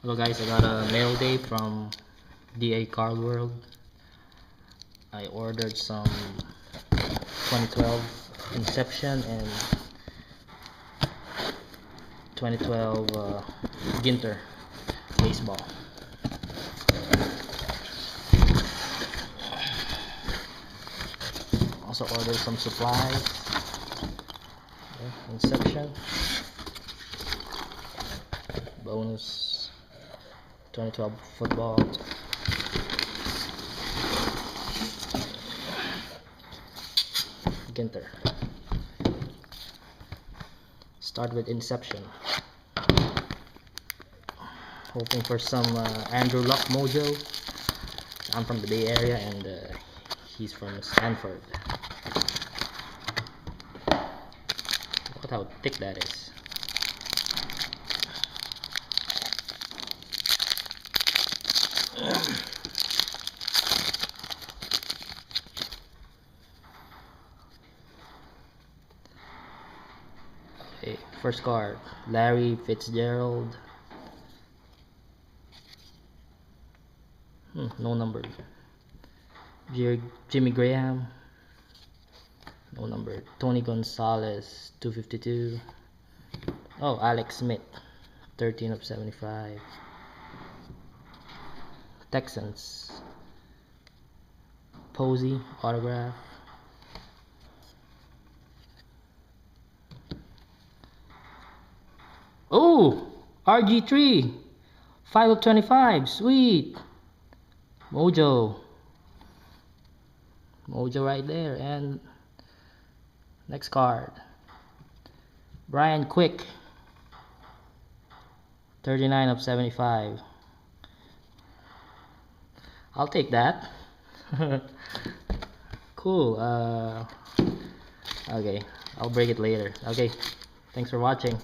Hello guys, I got a mail day from DA Card World. I ordered some 2012 Inception and 2012 Didnt baseball. Also ordered some supplies. Inception bonus 2012 football. Didnt. Start with Inception. Hoping for some Andrew Luck Mojo. I'm from the Bay Area and he's from Stanford. Look at how thick that is. Okay, first card, Larry Fitzgerald. No number. Jimmy Graham. No number. Tony Gonzalez, 252. Oh, Alex Smith, 13 of 75. Texans. Posey, autograph. Oh, RG3, 5 of 25. Sweet. Mojo right there. And next card, Brian Quick, 39 of 75. I'll take that. Cool. Okay, I'll break it later. Okay, thanks for watching.